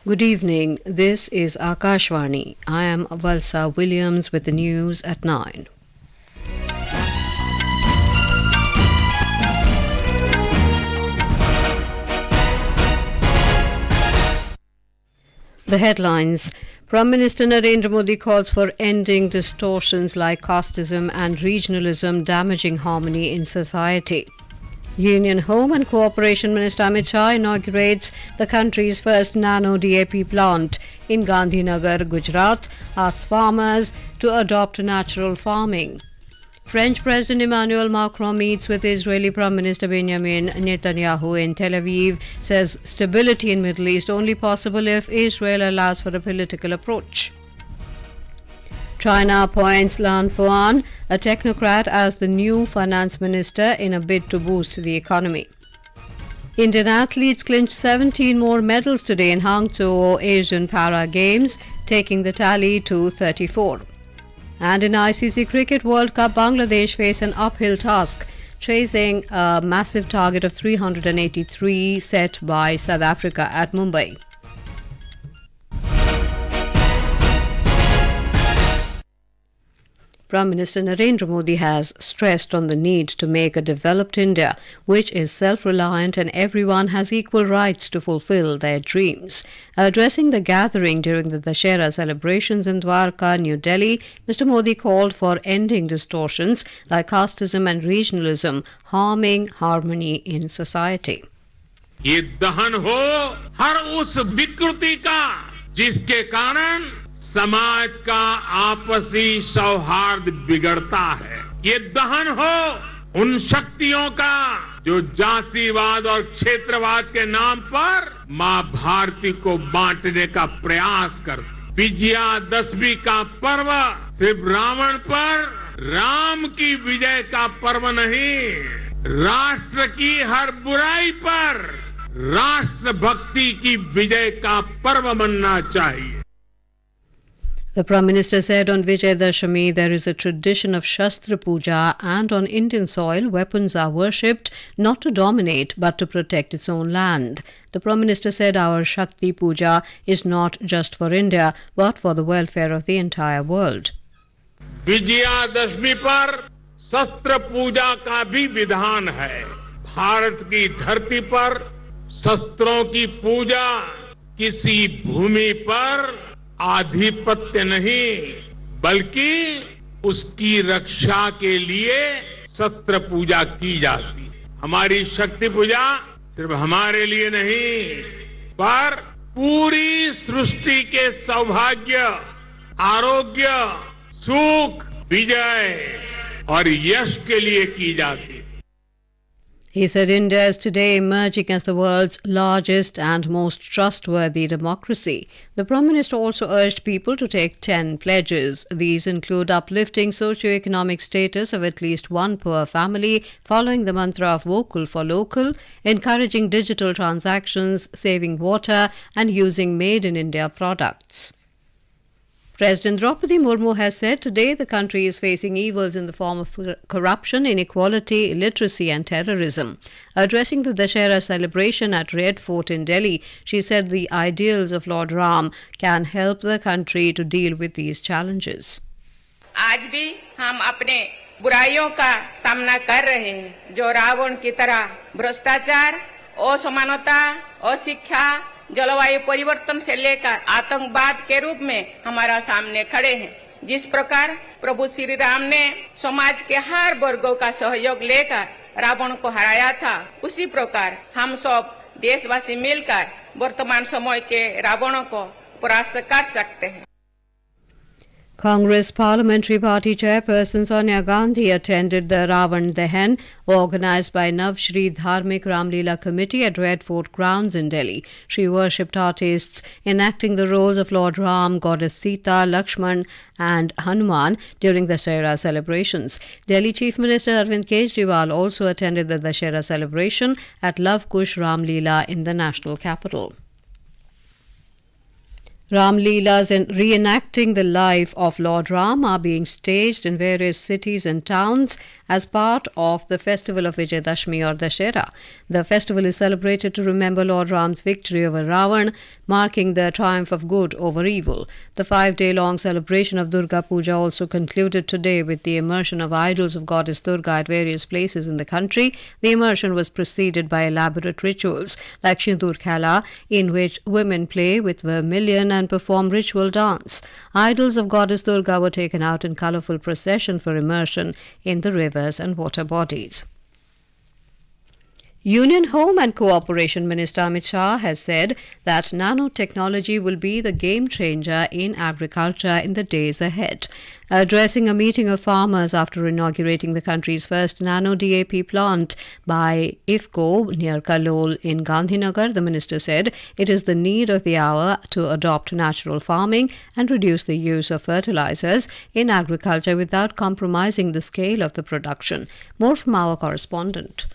Good evening. This is Akashvani. I am Valsa Williams with the news at 9. The headlines. Prime Minister Narendra Modi calls for ending distortions like casteism and regionalism damaging harmony in society. Union Home and Cooperation Minister Amit Shah inaugurates the country's first Nano DAP plant in Gandhinagar, Gujarat, asks farmers to adopt natural farming. French President Emmanuel Macron meets with Israeli Prime Minister Benjamin Netanyahu in Tel Aviv, says stability in Middle East only possible if Israel allows for a political approach. China appoints Lan Foan, a technocrat, as the new finance minister in a bid to boost the economy. Indian athletes clinched 17 more medals today in Hangzhou Asian Para Games, taking the tally to 34. And in ICC Cricket World Cup, Bangladesh face an uphill task, chasing a massive target of 383 set by South Africa at Mumbai. Prime Minister Narendra Modi has stressed on the need to make a developed India which is self-reliant and everyone has equal rights to fulfill their dreams. Addressing the gathering during the Dussehra celebrations in Dwarka, New Delhi, Mr. Modi called for ending distortions like casteism and regionalism, harming harmony in society. ये दहन हो हर उस विकृति का जिसके कारण समाज का आपसी सौहार्द बिगड़ता है। ये दहन हो उन शक्तियों का जो जातिवाद और क्षेत्रवाद के नाम पर मां भारती को बांटने का प्रयास करते। विजयादशमी का पर्व सिर्फ रावण पर राम की विजय का पर्व नहीं, राष्ट्र की हर बुराई पर राष्ट्रभक्ति की विजय का पर्व बनना चाहिए। The Prime Minister said on Vijay Dashami there is a tradition of Shastra Puja, and on Indian soil weapons are worshipped not to dominate but to protect its own land. The Prime Minister said our Shakti Puja is not just for India but for the welfare of the entire world. Vijayadashami पर शस्त्र पूजा का भी विधान है। भारत की धरती पर शस्त्रों की पूजा किसी भूमि पर आधिपत्य नहीं बल्कि उसकी रक्षा के लिए शस्त्र पूजा की जाती है। हमारी शक्ति पूजा सिर्फ हमारे लिए नहीं पर पूरी सृष्टि के सौभाग्य, आरोग्य, सुख, विजय और यश के लिए की जाती है। He said India is today emerging as the world's largest and most trustworthy democracy. The Prime Minister also urged people to take 10 pledges. These include uplifting socio-economic status of at least one poor family, following the mantra of vocal for local, encouraging digital transactions, saving water, and using made-in-India products. President Draupadi Murmu has said today the country is facing evils in the form of corruption, inequality, illiteracy and terrorism. Addressing the Dussehra celebration at Red Fort in Delhi, she said the ideals of Lord Ram can help the country to deal with these challenges. आज भी हम अपने बुराइयों का सामना कर रहे हैं जो रावण की तरह भ्रष्टाचार, असमानता, अशिक्षा, जलवायु परिवर्तन से लेकर आतंकवाद के रूप में हमारा सामने खड़े हैं। जिस प्रकार प्रभु श्री राम ने समाज के हर वर्गों का सहयोग लेकर रावण को हराया था, उसी प्रकार हम सब देशवासी मिलकर वर्तमान समय के रावणों को परास्त कर सकते हैं। Congress Parliamentary Party Chairperson Sonia Gandhi attended the Ravan Dahan organised by Nav Shri Dharmik Ramleela Committee at Red Fort grounds in Delhi. She worshipped artists enacting the roles of Lord Ram, Goddess Sita, Lakshman and Hanuman during the Dussehra celebrations. Delhi Chief Minister Arvind Kejriwal also attended the Dussehra celebration at Love Kush Ramleela in the national capital. Ram Leelas and reenacting the life of Lord Ram are being staged in various cities and towns as part of the festival of Vijayadashmi or Dashera. The festival is celebrated to remember Lord Ram's victory over Ravan, marking the triumph of good over evil. The 5-day-long celebration of Durga Puja also concluded today with the immersion of idols of goddess Durga at various places in the country. The immersion was preceded by elaborate rituals like Shindur Khela, in which women play with vermilion and perform ritual dance. Idols of goddess Durga were taken out in colourful procession for immersion in the rivers and water bodies. Union Home and Cooperation Minister Amit Shah has said that nanotechnology will be the game changer in agriculture in the days ahead. Addressing a meeting of farmers after inaugurating the country's first Nano DAP plant by IFCO near Kalol in Gandhinagar, the minister said it is the need of the hour to adopt natural farming and reduce the use of fertilizers in agriculture without compromising the scale of the production. More from our correspondent.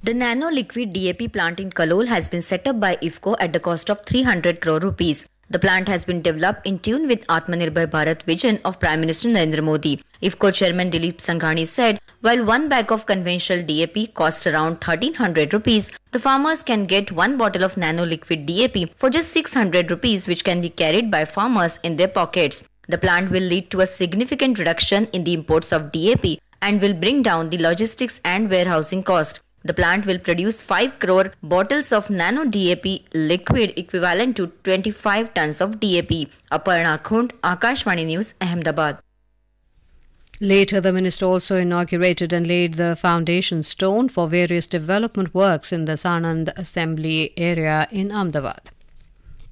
The Nano Liquid DAP plant in Kalol has been set up by IFCO at the cost of 300 crore rupees. The plant has been developed in tune with Atmanirbhar Bharat vision of Prime Minister Narendra Modi. IFCO Chairman Dilip Sanghani said, while one bag of conventional DAP costs around 1300 rupees, the farmers can get one bottle of Nano Liquid DAP for just 600 rupees, which can be carried by farmers in their pockets. The plant will lead to a significant reduction in the imports of DAP and will bring down the logistics and warehousing cost. The plant will produce 5 crore bottles of Nano DAP liquid equivalent to 25 tons of DAP. Aparna Khund, Akashvani News, Ahmedabad. Later, the minister also inaugurated and laid the foundation stone for various development works in the Sanand Assembly area in Ahmedabad.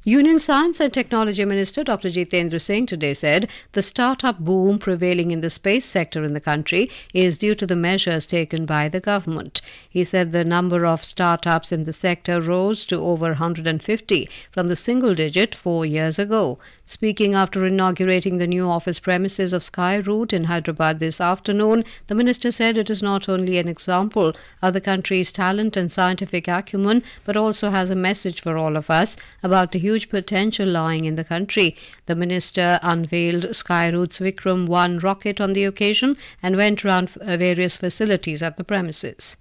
Union Science and Technology Minister Dr. Jitendra Singh today said the startup boom prevailing in the space sector in the country is due to the measures taken by the government. He said the number of startups in the sector rose to over 150 from the single digit 4 years ago. Speaking after inaugurating the new office premises of Skyroot in Hyderabad this afternoon, the minister said it is not only an example of the country's talent and scientific acumen, but also has a message for all of us about the huge potential lying in the country. The minister unveiled Skyroot's Vikram 1 rocket on the occasion and went around various facilities at the premises.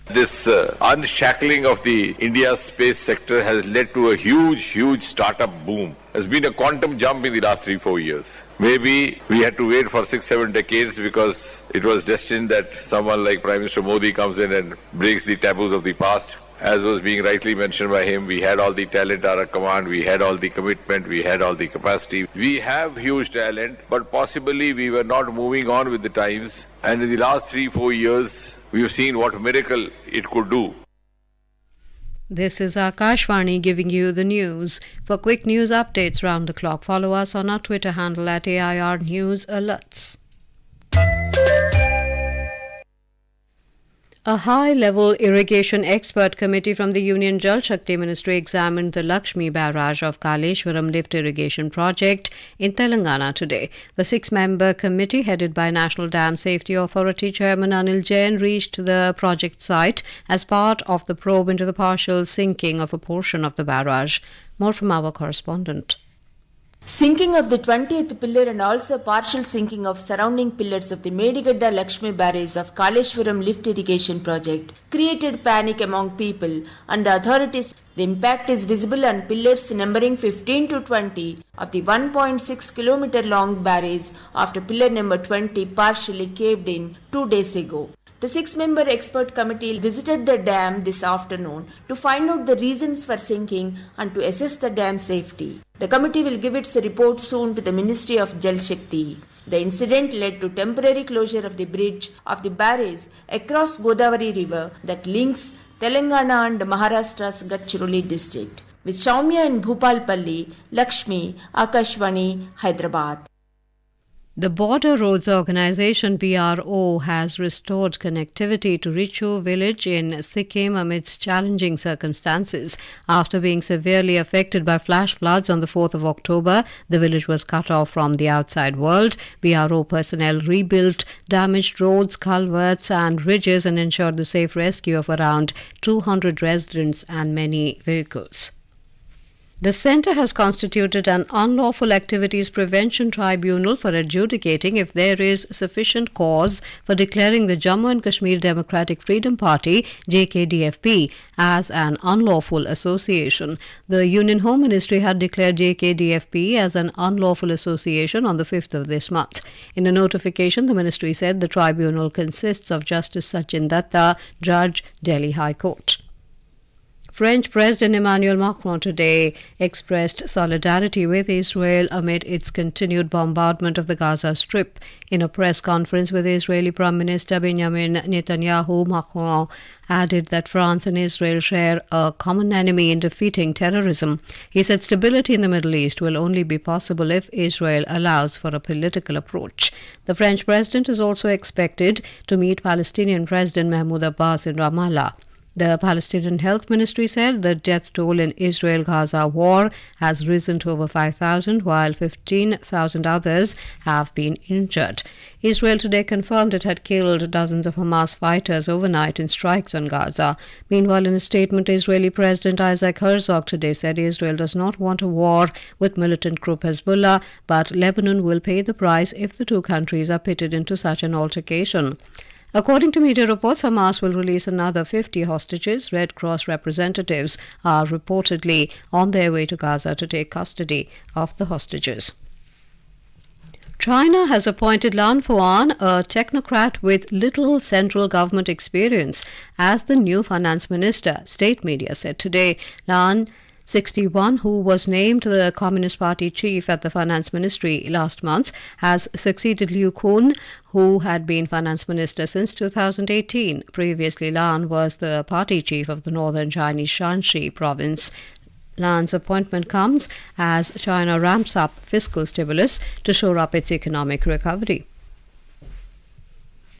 This unshackling of the India space sector has led to a huge startup boom. There's been a quantum jump in the last 3-4 years. Maybe we had to wait for 6-7 decades because it was destined that someone like Prime Minister Modi comes in and breaks the taboos of the past. As was being rightly mentioned by him, we had all the talent at our command, we had all the commitment, we had all the capacity. We have huge talent, but possibly we were not moving on with the times. And in the last 3-4 years, we have seen what miracle it could do. This is Akashvani giving you the news. For quick news updates round the clock, follow us on our Twitter handle at AIR News Alerts. A high-level irrigation expert committee from the Union Jal Shakti Ministry examined the Lakshmi barrage of Kaleshwaram lift irrigation project in Telangana today. The 6-member committee, headed by National Dam Safety Authority Chairman Anil Jain, reached the project site as part of the probe into the partial sinking of a portion of the barrage. More from our correspondent. Sinking of the 20th pillar and also partial sinking of surrounding pillars of the Medigadda Lakshmi barrage of Kaleshwaram lift irrigation project created panic among people and the authorities. The impact is visible on pillars numbering 15 to 20 of the 1.6 kilometer long barrage after pillar number 20 partially caved in 2 days ago. The 6-member expert committee visited the dam this afternoon to find out the reasons for sinking and to assess the dam safety. The committee will give its report soon to the Ministry of Jal Shakti. The incident led to temporary closure of the bridge of the barrage across Godavari River that links Telangana and Maharashtra's Gadchiroli district. With Shaumya in Bhupalpalli, Lakshmi, Akashvani, Hyderabad. The Border Roads Organization BRO has restored connectivity to Richu village in Sikkim amidst challenging circumstances. After being severely affected by flash floods on the 4th of October, the village was cut off from the outside world. BRO personnel rebuilt damaged roads, culverts and ridges and ensured the safe rescue of around 200 residents and many vehicles. The centre has constituted an unlawful activities prevention tribunal for adjudicating if there is sufficient cause for declaring the Jammu and Kashmir Democratic Freedom Party (JKDFP) as an unlawful association. The Union Home Ministry had declared JKDFP as an unlawful association on the 5th of this month. In a notification, the ministry said the tribunal consists of Justice Sachin Datta, Judge, Delhi High Court. French President Emmanuel Macron today expressed solidarity with Israel amid its continued bombardment of the Gaza Strip. In a press conference with Israeli Prime Minister Benjamin Netanyahu, Macron added that France and Israel share a common enemy in defeating terrorism. He said stability in the Middle East will only be possible if Israel allows for a political approach. The French president is also expected to meet Palestinian President Mahmoud Abbas in Ramallah. The Palestinian Health Ministry said the death toll in Israel-Gaza war has risen to over 5,000, while 15,000 others have been injured. Israel today confirmed it had killed dozens of Hamas fighters overnight in strikes on Gaza. Meanwhile, in a statement, Israeli President Isaac Herzog today said Israel does not want a war with militant group Hezbollah, but Lebanon will pay the price if the two countries are pitted into such an altercation. According to media reports, Hamas will release another 50 hostages. Red Cross representatives are reportedly on their way to Gaza to take custody of the hostages. China has appointed Lan Foan, a technocrat with little central government experience, as the new finance minister, state media said today. Lan, 61, who was named the Communist Party chief at the finance ministry last month, has succeeded Liu Kun, who had been finance minister since 2018. Previously, Lan was the party chief of the northern Chinese Shanxi province. Lan's appointment comes as China ramps up fiscal stimulus to shore up its economic recovery.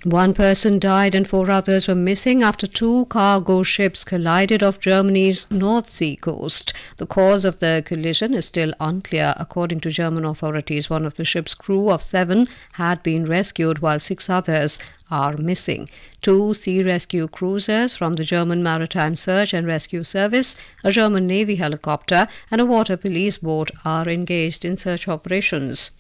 One person died and 4 others were missing after 2 cargo ships collided off Germany's North Sea coast. The cause of the collision is still unclear. According to German authorities, one of the ship's crew of 7 had been rescued while 6 others are missing. 2 sea rescue cruisers from the German Maritime Search and Rescue Service, a German Navy helicopter and a water police boat are engaged in search operations.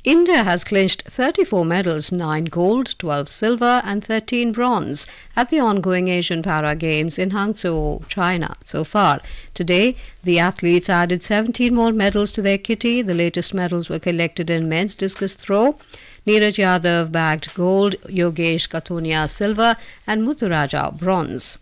India has clinched 34 medals, 9 gold, 12 silver and 13 bronze at the ongoing Asian Para Games in Hangzhou, China so far. Today, the athletes added 17 more medals to their kitty. The latest medals were collected in men's discus throw. Neeraj Yadav bagged gold, Yogesh Katonia silver and Muthuraja bronze.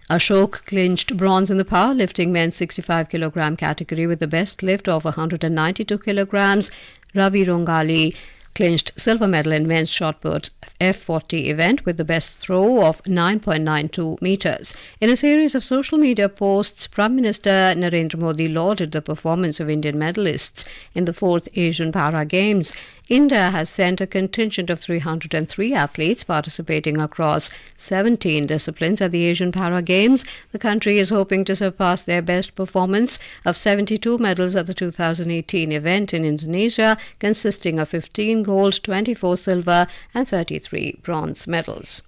Ashok clinched bronze in the powerlifting men's 65 kilogram category with the best lift of 192 kilograms. Ravi Rongali clinched silver medal in men's shot put F40 event with the best throw of 9.92 meters. In a series of social media posts, Prime Minister Narendra Modi lauded the performance of Indian medalists in the 4th Asian Para Games. India has sent a contingent of 303 athletes participating across 17 disciplines at the Asian Para Games. The country is hoping to surpass their best performance of 72 medals at the 2018 event in Indonesia, consisting of 15 gold, 24 silver and 33 bronze medals.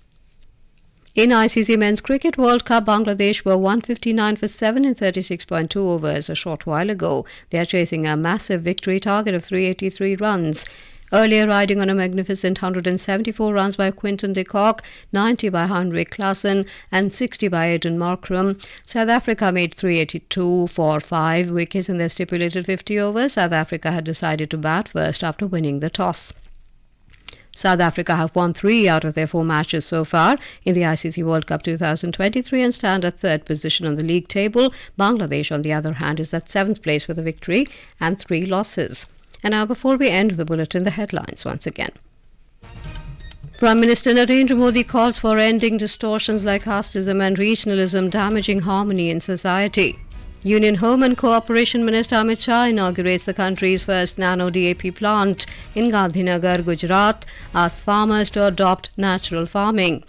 In ICC Men's Cricket World Cup, Bangladesh were 159 for 7 in 36.2 overs a short while ago. They are chasing a massive victory target of 383 runs. Earlier riding on a magnificent 174 runs by Quinton de Kock, 90 by Heinrich Klaassen and 60 by Aiden Markram, South Africa made 382 for 5 wickets in their stipulated 50 overs. South Africa had decided to bat first after winning the toss. South Africa have won 3 out of their 4 matches so far in the ICC World Cup 2023 and stand at 3rd position on the league table. Bangladesh, on the other hand, is at 7th place with a victory and 3 losses. And now, before we end the bulletin, the headlines once again. Prime Minister Narendra Modi calls for ending distortions like casteism and regionalism damaging harmony in society. Union Home and Cooperation Minister Amit Shah inaugurates the country's first Nano DAP plant in Gandhinagar, Gujarat, asks farmers to adopt natural farming.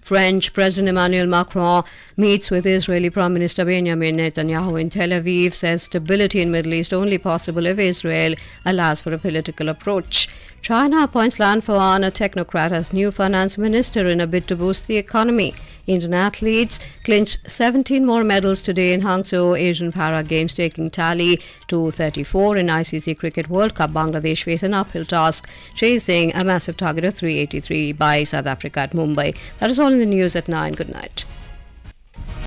French President Emmanuel Macron meets with Israeli Prime Minister Benjamin Netanyahu in Tel Aviv, says stability in Middle East only possible if Israel allows for a political approach. China appoints Lan Foan, a technocrat, as new finance minister in a bid to boost the economy. Indian athletes clinched 17 more medals today in Hangzhou Asian Para Games, taking tally to 34 in ICC Cricket World Cup. Bangladesh face an uphill task, chasing a massive target of 383 by South Africa at Mumbai. That is all in the news at 9. Good night.